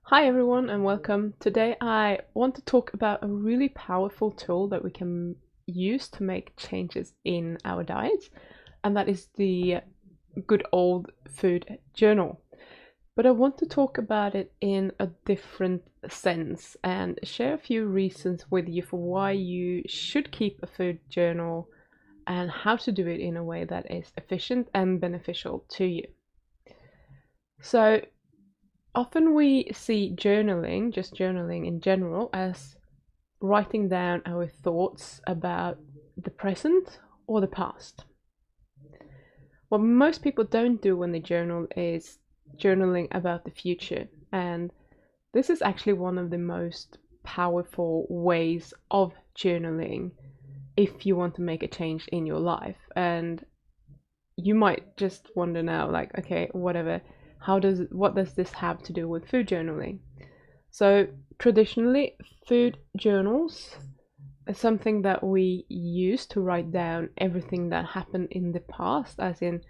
Hi everyone and welcome. Today I want to talk about a really powerful tool that we can use to make changes in our diets, and that is the good old food journal. But I want to talk about it in a different sense and share a few reasons with you for why you should keep a food journal and how to do it in a way that is efficient and beneficial to you. So, often we see journaling, just journaling in general, as writing down our thoughts about the present or the past. What most people don't do when they journal is journaling about the future. And this is actually one of the most powerful ways of journaling if you want to make a change in your life. And you might just wonder now, like, okay, whatever, what does this have to do with food journaling? So traditionally, food journals is something that we use to write down everything that happened in the past, as in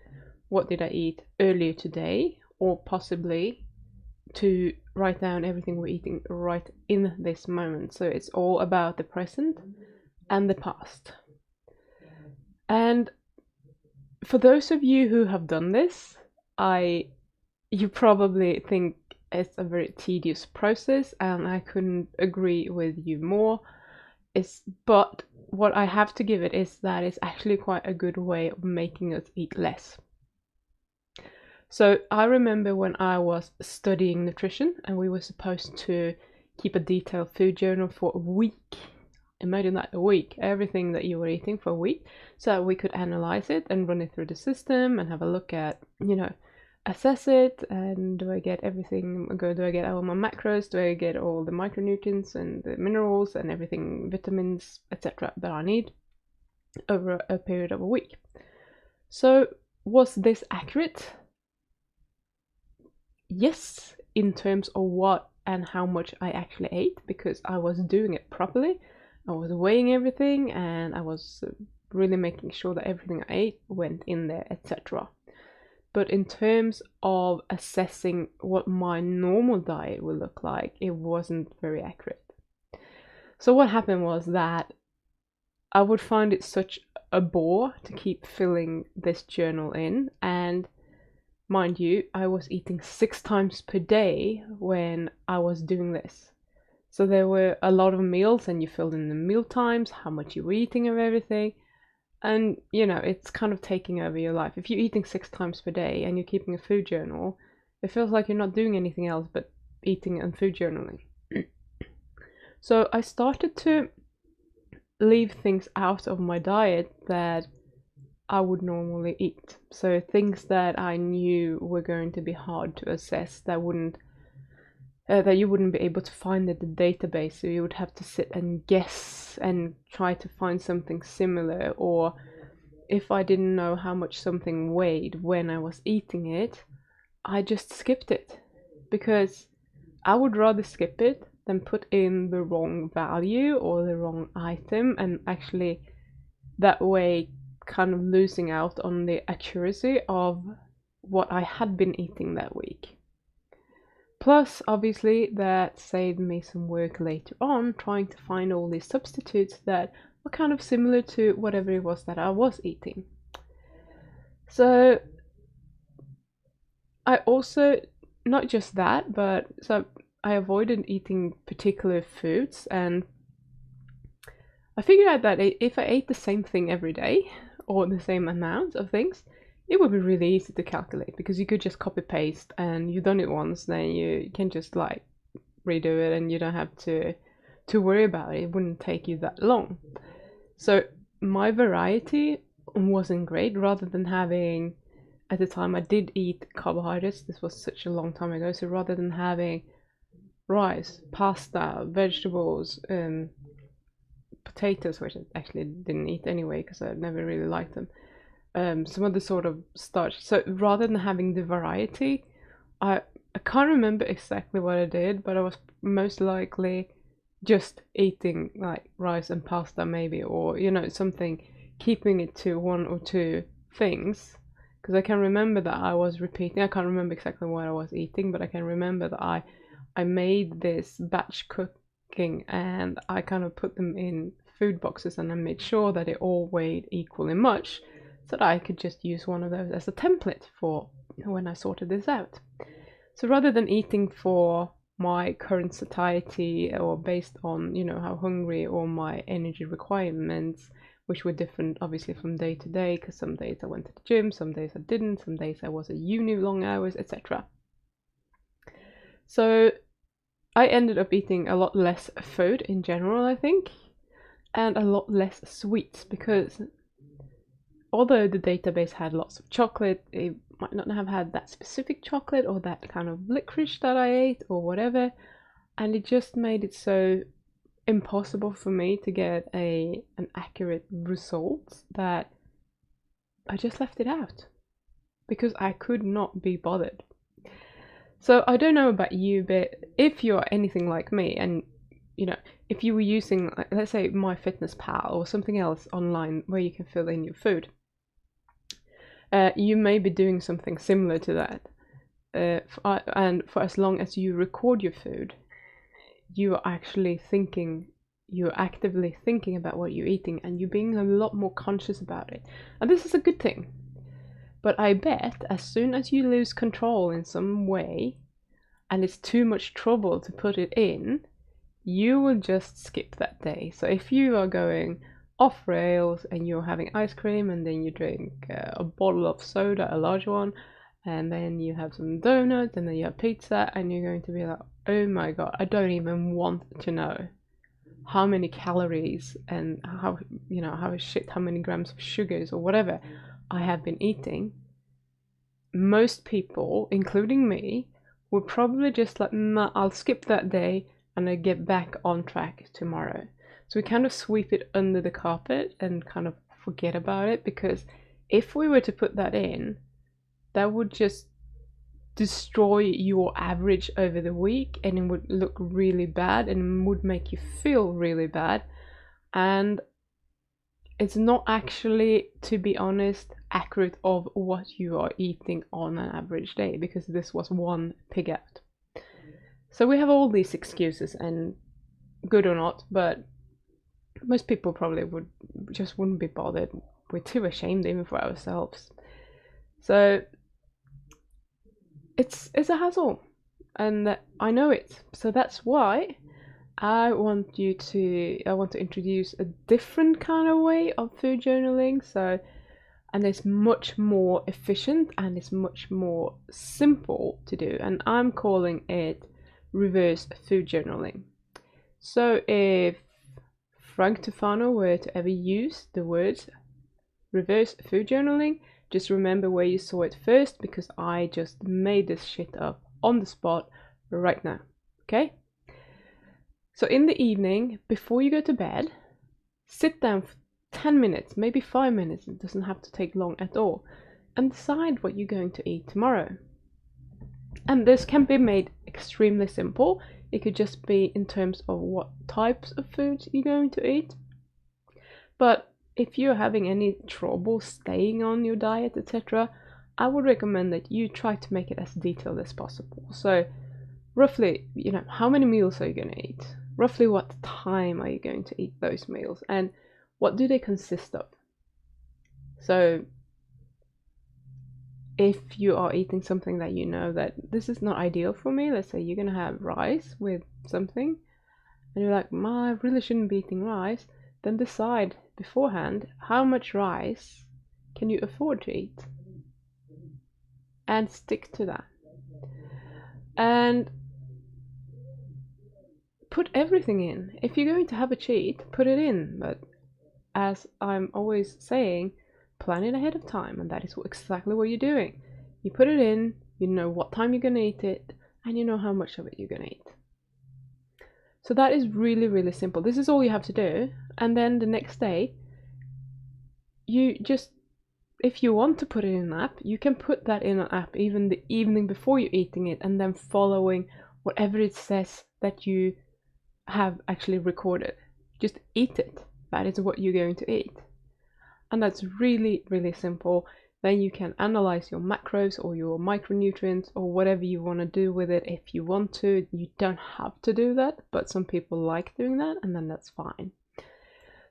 what did I eat earlier today, or possibly to write down everything we're eating right in this moment. So it's all about the present and the past. And for those of you who have done this, you probably think it's a very tedious process, and I couldn't agree with you more. But what I have to give it is that it's actually quite a good way of making us eat less. So I remember when I was studying nutrition and we were supposed to keep a detailed food journal for a week. Imagine that, a week, everything that you were eating for a week, so we could analyze it and run it through the system and have a look at, assess it, and do I get everything, do I get all my macros, do I get all the micronutrients and the minerals and everything, vitamins, etc. that I need over a period of a week. So was this accurate? Yes, in terms of what and how much I actually ate, because I was doing it properly. I was weighing everything and I was really making sure that everything I ate went in there, etc. But in terms of assessing what my normal diet would look like, it wasn't very accurate. So what happened was that I would find it such a bore to keep filling this journal in, and mind you, I was eating 6 times per day when I was doing this. So there were a lot of meals, and you filled in the meal times, how much you were eating of everything. And, it's kind of taking over your life. If you're eating 6 times per day and you're keeping a food journal, it feels like you're not doing anything else but eating and food journaling. So I started to leave things out of my diet that I would normally eat. So things that I knew were going to be hard to assess, that you wouldn't be able to find in the database, so you would have to sit and guess and try to find something similar. Or if I didn't know how much something weighed when I was eating it, I just skipped it, because I would rather skip it than put in the wrong value or the wrong item, and actually that way kind of losing out on the accuracy of what I had been eating that week. Plus, obviously, that saved me some work later on trying to find all these substitutes that were kind of similar to whatever it was that I was eating. So, I also, not just that, but so I avoided eating particular foods, and I figured out that if I ate the same thing every day or the same amount of things, it would be really easy to calculate, because you could just copy paste, and you've done it once, then you can just like redo it and you don't have to worry about it. It wouldn't take you that long. So my variety wasn't great. Rather than having, at the time I did eat carbohydrates, this was such a long time ago, so rather than having rice, pasta, vegetables, potatoes, which I actually didn't eat anyway because I never really liked them, some other sort of starch. So rather than having the variety, I can't remember exactly what I did, but I was most likely just eating like rice and pasta maybe, or something, keeping it to one or two things, because I can remember that I was repeating. I can't remember exactly what I was eating, but I can remember that I made this batch cooking and I kind of put them in food boxes and I made sure that it all weighed equally much so that I could just use one of those as a template for when I sorted this out. So rather than eating for my current satiety or based on, how hungry or my energy requirements, which were different obviously from day to day, because some days I went to the gym, some days I didn't, some days I was at uni long hours, etc. So I ended up eating a lot less food in general, I think, and a lot less sweets, because although the database had lots of chocolate, it might not have had that specific chocolate or that kind of licorice that I ate or whatever, and it just made it so impossible for me to get an accurate result that I just left it out because I could not be bothered. So I don't know about you, but if you're anything like me and if you were using, let's say, MyFitnessPal or something else online where you can fill in your food, you may be doing something similar to that. And for as long as you record your food, you're actively thinking about what you're eating, and you're being a lot more conscious about it. And this is a good thing. But I bet as soon as you lose control in some way, and it's too much trouble to put it in, you will just skip that day. So if you are going off rails and you're having ice cream and then you drink a bottle of soda, a large one, and then you have some donuts and then you have pizza, and you're going to be like, oh my god, I don't even want to know how many calories and how many grams of sugars or whatever I have been eating. Most people, including me, would probably just like, nah, I'll skip that day and I get back on track tomorrow. So we kind of sweep it under the carpet and kind of forget about it, because if we were to put that in, that would just destroy your average over the week, and it would look really bad and would make you feel really bad. And it's not actually, to be honest, accurate of what you are eating on an average day, because this was one pig out. So we have all these excuses, and good or not, but most people probably wouldn't be bothered. We're too ashamed even for ourselves. So it's a hassle, and I know it. So that's why I want to introduce a different kind of way of food journaling. And it's much more efficient and it's much more simple to do, and I'm calling it reverse food journaling. So if Frank Tufano were to ever use the words reverse food journaling, just remember where you saw it first, because I just made this shit up on the spot right now. Okay? So in the evening, before you go to bed, sit down for 10 minutes, maybe 5 minutes, it doesn't have to take long at all, and decide what you're going to eat tomorrow. And this can be made extremely simple. It could just be in terms of what types of foods you're going to eat. But if you're having any trouble staying on your diet, etc., I would recommend that you try to make it as detailed as possible. So roughly, how many meals are you going to eat? Roughly what time are you going to eat those meals? And what do they consist of? So if you are eating something that you know that this is not ideal for me, let's say you're going to have rice with something, and you're like, I really shouldn't be eating rice, then decide beforehand how much rice can you afford to eat, and stick to that. And put everything in. If you're going to have a cheat, put it in, but as I'm always saying, plan it ahead of time, and that is exactly what you're doing. You put it in, you know what time you're gonna eat it, and you know how much of it you're gonna eat. So that is really, really simple. This is all you have to do, and then the next day, you just, if you want to put it in an app, you can put that in an app even the evening before you're eating it, and then following whatever it says that you have actually recorded. Just eat it. That is what you're going to eat. And that's really, really simple. Then you can analyze your macros or your micronutrients or whatever you want to do with it if you want to. You don't have to do that, but some people like doing that, and then that's fine.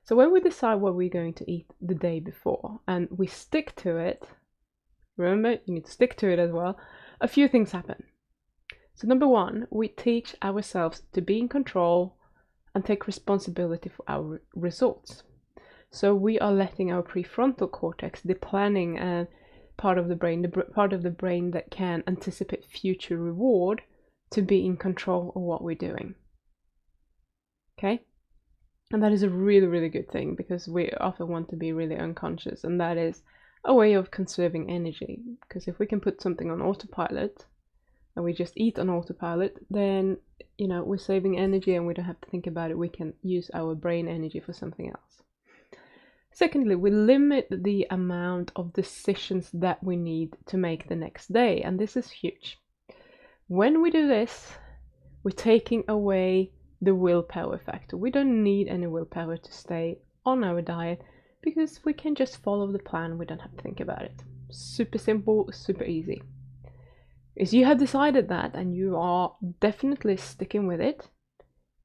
So when we decide what we're going to eat the day before and we stick to it, remember, you need to stick to it as well, a few things happen. So number one, we teach ourselves to be in control and take responsibility for our results. So we are letting our prefrontal cortex, the planning part of the brain, the part of the brain that can anticipate future reward, to be in control of what we're doing. Okay? And that is a really, really good thing, because we often want to be really unconscious, and that is a way of conserving energy. Because if we can put something on autopilot and we just eat on autopilot, then we're saving energy and we don't have to think about it. We can use our brain energy for something else. Secondly, we limit the amount of decisions that we need to make the next day, and this is huge. When we do this, we're taking away the willpower factor. We don't need any willpower to stay on our diet, because we can just follow the plan. We don't have to think about it. Super simple, super easy. If you have decided that and you are definitely sticking with it,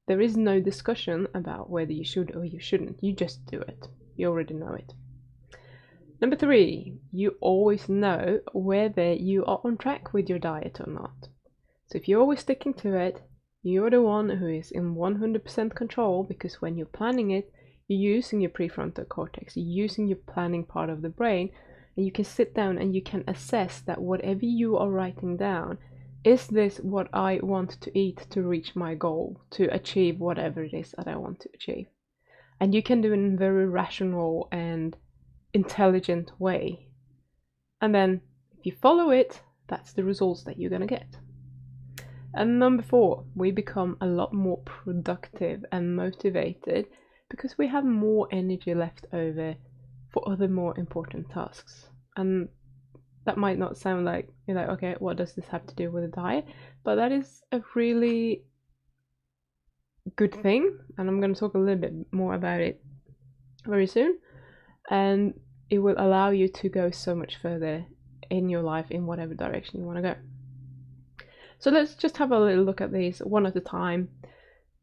there is no discussion about whether you should or you shouldn't. You just do it. You already know it. Number 3, you always know whether you are on track with your diet or not. So if you're always sticking to it, you're the one who is in 100% control, because when you're planning it, you're using your prefrontal cortex, you're using your planning part of the brain, and you can sit down and you can assess that whatever you are writing down, is this what I want to eat to reach my goal, to achieve whatever it is that I want to achieve? And you can do it in a very rational and intelligent way. And then if you follow it, that's the results that you're going to get. And number 4, we become a lot more productive and motivated, because we have more energy left over for other more important tasks. And that might not sound like, you're like, okay, what does this have to do with a diet? But that is a really good thing, and I'm going to talk a little bit more about it very soon. And it will allow you to go so much further in your life in whatever direction you want to go. So let's just have a little look at these one at a time.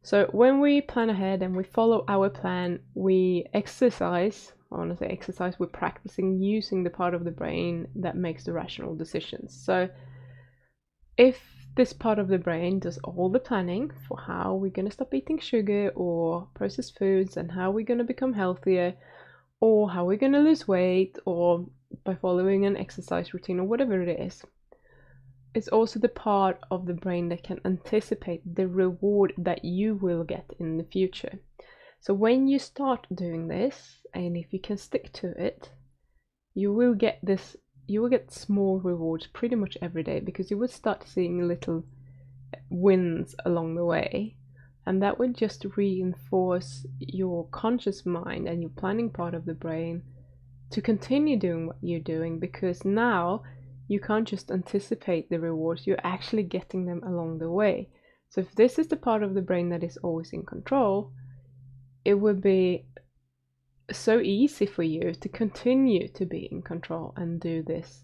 So when we plan ahead and we follow our plan, we exercise. I want to say exercise, we're practicing using the part of the brain that makes the rational decisions. So if this part of the brain does all the planning for how we're going to stop eating sugar or processed foods, and how we're going to become healthier, or how we're going to lose weight, or by following an exercise routine or whatever it is, it's also the part of the brain that can anticipate the reward that you will get in the future. So when you start doing this, and if you can stick to it, you will get small rewards pretty much every day, because you will start seeing little wins along the way, and that will just reinforce your conscious mind and your planning part of the brain to continue doing what you're doing, because now you can't just anticipate the rewards, you're actually getting them along the way. So if this is the part of the brain that is always in control, it will be so easy for you to continue to be in control and do this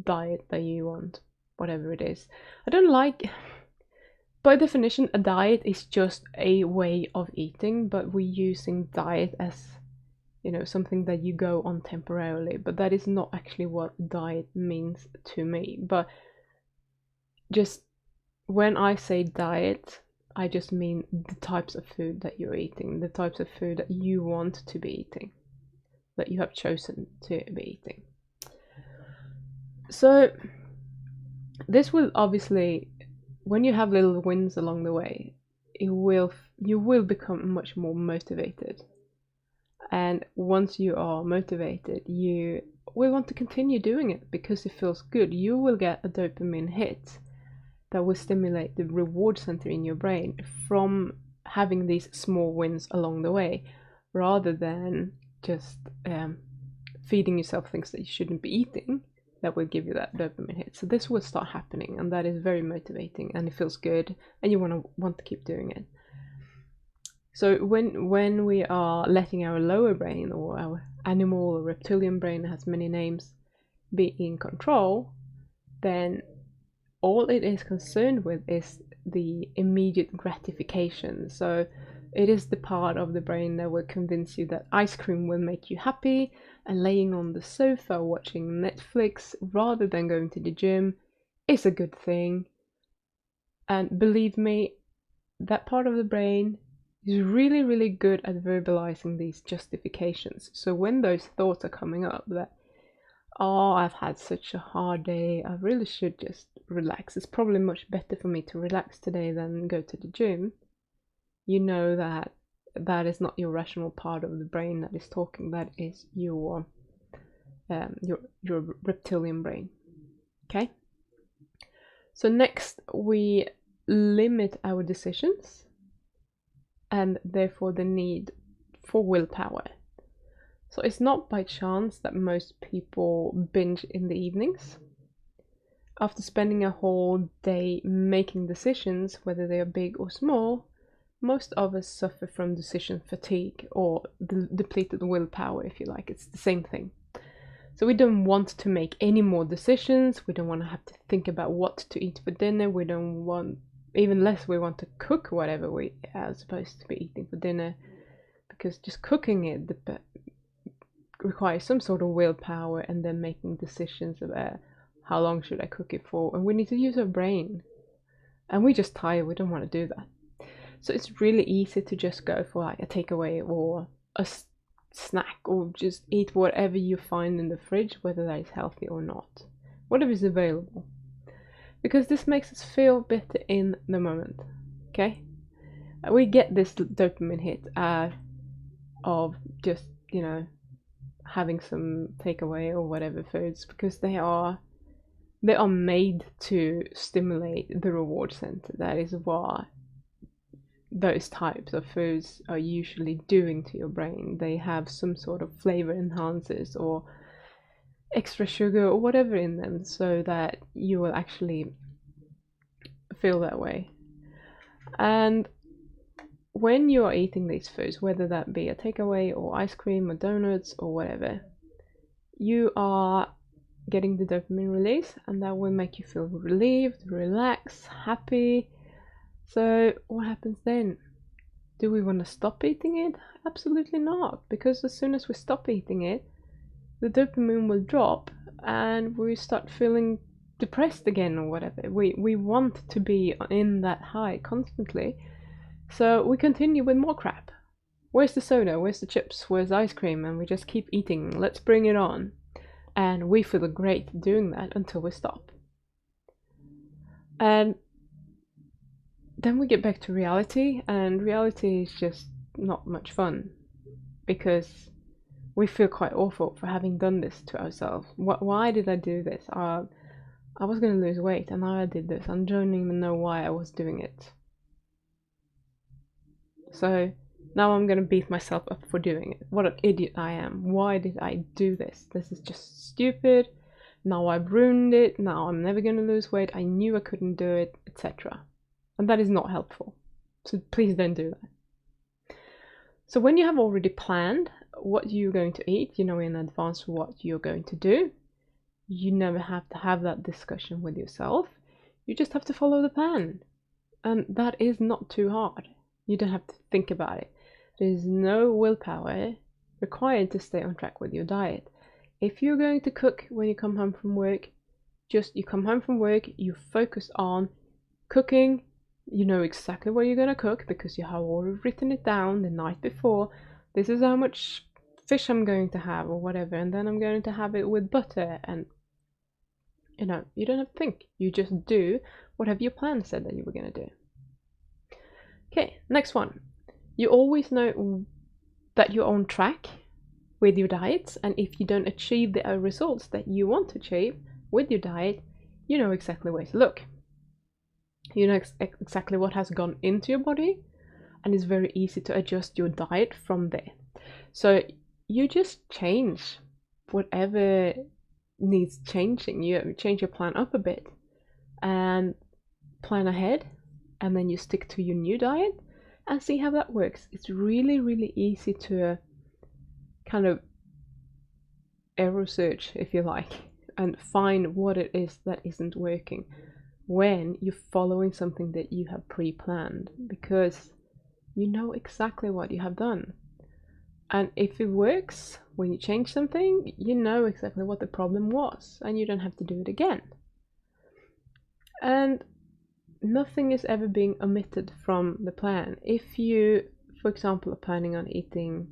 diet that you want, whatever it is. By definition, a diet is just a way of eating, but we're using diet as something that you go on temporarily, but that is not actually what diet means to me. But just when I say diet, I just mean the types of food that you're eating, the types of food that you want to be eating, that you have chosen to be eating. So this will obviously, when you have little wins along the way, you will become much more motivated. And once you are motivated, you will want to continue doing it because it feels good. You will get a dopamine hit that will stimulate the reward center in your brain from having these small wins along the way, rather than just feeding yourself things that you shouldn't be eating that will give you that dopamine hit. So this will start happening, and that is very motivating, and it feels good, and you want to keep doing it. So when we are letting our lower brain, or our animal or reptilian brain, has many names, be in control, then all it is concerned with is the immediate gratification. So it is the part of the brain that will convince you that ice cream will make you happy, and laying on the sofa watching Netflix rather than going to the gym is a good thing. And believe me, that part of the brain is really, really good at verbalizing these justifications. So when those thoughts are coming up that, oh, I've had such a hard day, I really should just relax. It's probably much better for me to relax today than go to the gym. You know that that is not your rational part of the brain that is talking. That is your reptilian brain. Okay. So next we limit our decisions and therefore the need for willpower. So it's not by chance that most people binge in the evenings. After spending a whole day making decisions, whether they are big or small, most of us suffer from decision fatigue or depleted willpower, if you like. It's the same thing. So we don't want to make any more decisions. We don't want to have to think about what to eat for dinner. We don't want, even less, we want to cook whatever we are supposed to be eating for dinner, because just cooking it requires some sort of willpower and then making decisions about how long should I cook it for. And we need to use our brain. And we're just tired. We don't want to do that. So it's really easy to just go for like a takeaway or a snack, or just eat whatever you find in the fridge, whether that is healthy or not, whatever is available, because this makes us feel better in the moment. Okay, we get this dopamine hit of just, you know, having some takeaway or whatever foods, because they are made to stimulate the reward center. That is what those types of foods are usually doing to your brain. They have some sort of flavor enhancers or extra sugar or whatever in them, so that you will actually feel that way. And when you are eating these foods, whether that be a takeaway or ice cream or donuts or whatever, you are getting the dopamine release, and that will make you feel relieved, relaxed, happy. So what happens then? Do we want to stop eating it? Absolutely not, because as soon as we stop eating it, the dopamine will drop and we start feeling depressed again or whatever. We want to be in that high constantly, so we continue with more crap. Where's the soda? Where's the chips? Where's the ice cream? And we just keep eating. Let's bring it on. And we feel great doing that until we stop. And then we get back to reality, and reality is just not much fun, because we feel quite awful for having done this to ourselves. Why did I do this? I was going to lose weight and now I did this. I don't even know why I was doing it. So now I'm going to beat myself up for doing it. What an idiot I am. Why did I do this? This is just stupid. Now I've ruined it. Now I'm never going to lose weight. I knew I couldn't do it, etc. And that is not helpful. So please don't do that. So when you have already planned what you're going to eat, you know in advance what you're going to do, you never have to have that discussion with yourself. You just have to follow the plan. And that is not too hard. You don't have to think about it. There's no willpower required to stay on track with your diet. If you're going to cook when you come home from work, you come home from work, you focus on cooking. You know exactly what you're going to cook because you have already written it down the night before. This is how much fish I'm going to have or whatever, and then I'm going to have it with butter. And you know, you don't have to think. You just do whatever your plan said that you were going to do. Okay, next one. You always know that you're on track with your diets, and if you don't achieve the results that you want to achieve with your diet, you know exactly where to look. You know exactly what has gone into your body, and it's very easy to adjust your diet from there. So you just change whatever needs changing. You change your plan up a bit and plan ahead, and then you stick to your new diet and see how that works. It's really, really easy to kind of error search, if you like, and find what it is that isn't working when you're following something that you have pre-planned, because you know exactly what you have done. And if it works when you change something, you know exactly what the problem was and you don't have to do it again. And nothing is ever being omitted from the plan. If you, for example, are planning on eating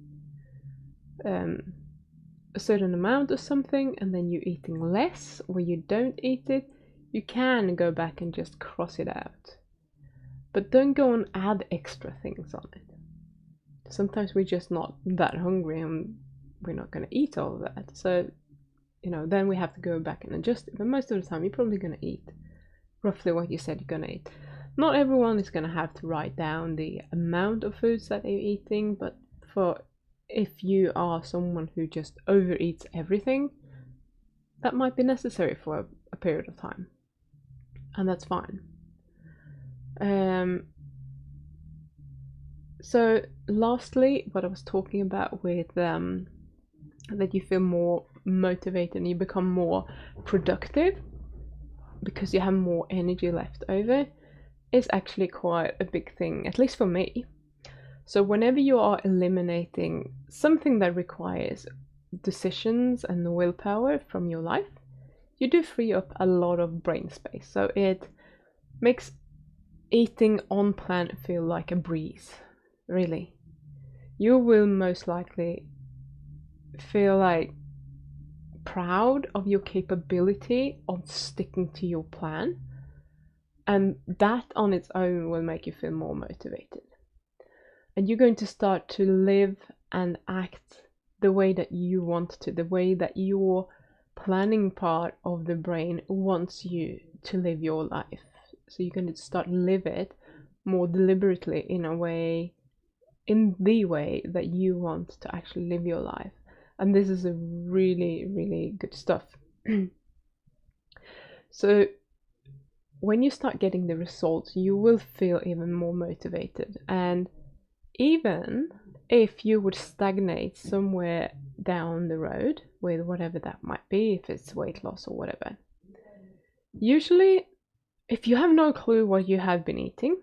a certain amount of something and then you're eating less or you don't eat it, you can go back and just cross it out. But don't go and add extra things on it. Sometimes we're just not that hungry and we're not going to eat all of that. So, then we have to go back and adjust it. But most of the time, you're probably going to eat roughly what you said you're going to eat. Not everyone is going to have to write down the amount of foods that they're eating, but if you are someone who just overeats everything, that might be necessary for a period of time. And that's fine. So lastly, what I was talking about with that you feel more motivated and you become more productive because you have more energy left over is actually quite a big thing, at least for me. So whenever you are eliminating something that requires decisions and willpower from your life, you do free up a lot of brain space. So it makes eating on plan feel like a breeze, really. You will most likely feel like proud of your capability of sticking to your plan, and that on its own will make you feel more motivated. And you're going to start to live and act the way that you want to, the way that your planning part of the brain wants you to live your life. So you're going to start live it more deliberately in the way that you want to actually live your life. And this is a really, really good stuff. So when you start getting the results, you will feel even more motivated. And even if you would stagnate somewhere down the road with whatever that might be, if it's weight loss or whatever, usually if you have no clue what you have been eating,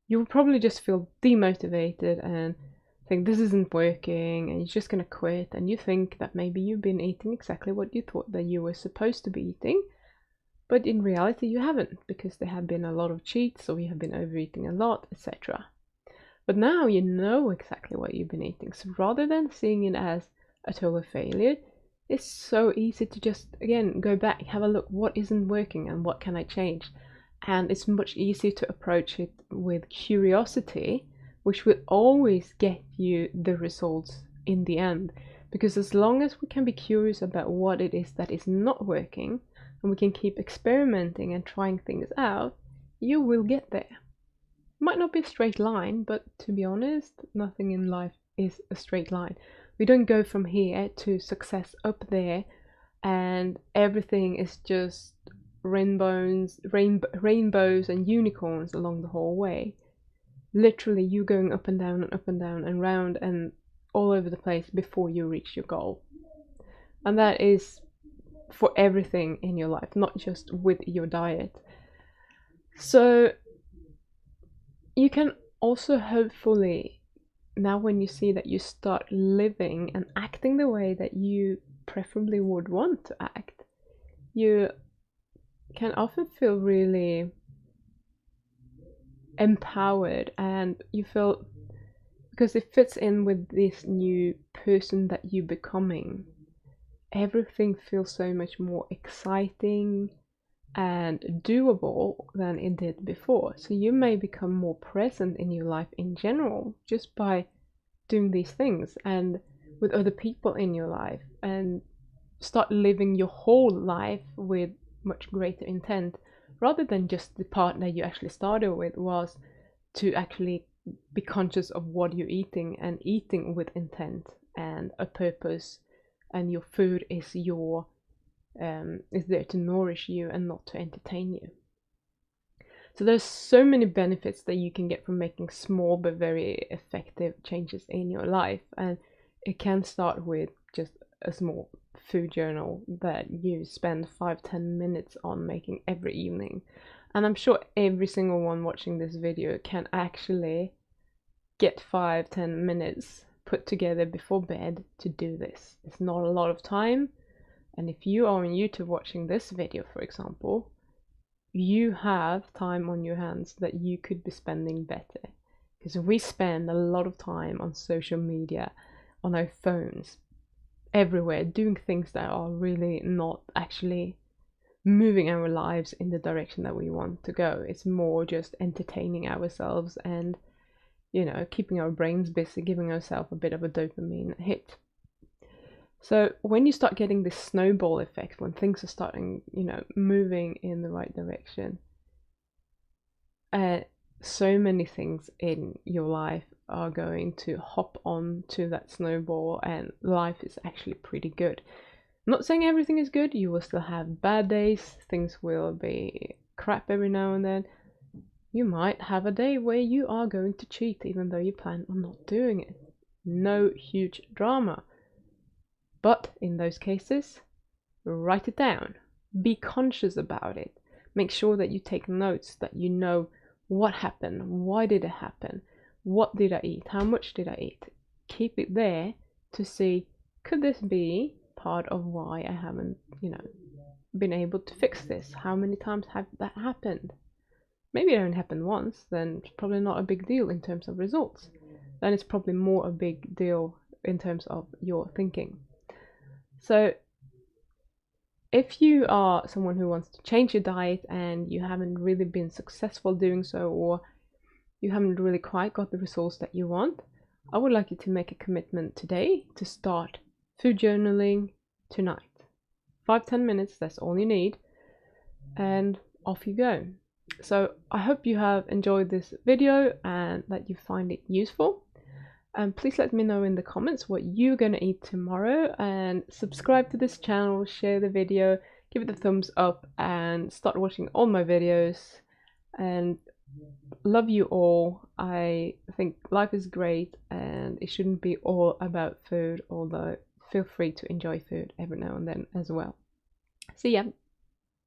you will probably just feel demotivated and think this isn't working and you're just going to quit, and you think that maybe you've been eating exactly what you thought that you were supposed to be eating, but in reality you haven't, because there have been a lot of cheats or you have been overeating a lot, etc. But now you know exactly what you've been eating, so rather than seeing it as a total failure, it's so easy to just, again, go back, have a look, what isn't working and what can I change? And it's much easier to approach it with curiosity, which will always get you the results in the end. Because as long as we can be curious about what it is that is not working, and we can keep experimenting and trying things out, you will get there. Might not be a straight line, but to be honest, nothing in life is a straight line. We don't go from here to success up there and everything is just rainbows and unicorns along the whole way. Literally, you going up and down and up and down and round and all over the place before you reach your goal. And that is for everything in your life, not just with your diet. So you can also hopefully, now when you see that you start living and acting the way that you preferably would want to act, you can often feel really empowered, and you feel, because it fits in with this new person that you're becoming, everything feels so much more exciting and doable than it did before. So you may become more present in your life in general just by doing these things and with other people in your life, and start living your whole life with much greater intent, rather than just the part that you actually started with was to actually be conscious of what you're eating and eating with intent and a purpose, and your food is there to nourish you and not to entertain you. So there's so many benefits that you can get from making small but very effective changes in your life, and it can start with just a small food journal that you spend 5-10 minutes on making every evening. And I'm sure every single one watching this video can actually get 5-10 minutes put together before bed to do this. It's not a lot of time. And if you are on YouTube watching this video, for example, you have time on your hands that you could be spending better. Because we spend a lot of time on social media, on our phones, everywhere, doing things that are really not actually moving our lives in the direction that we want to go. It's more just entertaining ourselves and, you know, keeping our brains busy, giving ourselves a bit of a dopamine hit. So when you start getting this snowball effect, when things are starting, you know, moving in the right direction, so many things in your life are going to hop on to that snowball, and life is actually pretty good. I'm not saying everything is good. You will still have bad days. Things will be crap every now and then. You might have a day where you are going to cheat even though you plan on not doing it. No huge drama. But in those cases, write it down. Be conscious about it. Make sure that you take notes, that you know what happened, why did it happen, what did I eat, how much did I eat. Keep it there to see, could this be part of why I haven't, you know, been able to fix this? How many times have that happened? Maybe it only happened once, then it's probably not a big deal in terms of results. Then it's probably more a big deal in terms of your thinking. So if you are someone who wants to change your diet and you haven't really been successful doing so, or you haven't really quite got the results that you want, I would like you to make a commitment today to start food journaling tonight. 5-10 minutes, that's all you need, and off you go. So I hope you have enjoyed this video and that you find it useful. And please let me know in the comments what you're gonna eat tomorrow, and subscribe to this channel, share the video, give it a thumbs up, and start watching all my videos. And love you all. I think life is great and it shouldn't be all about food, although feel free to enjoy food every now and then as well. See ya!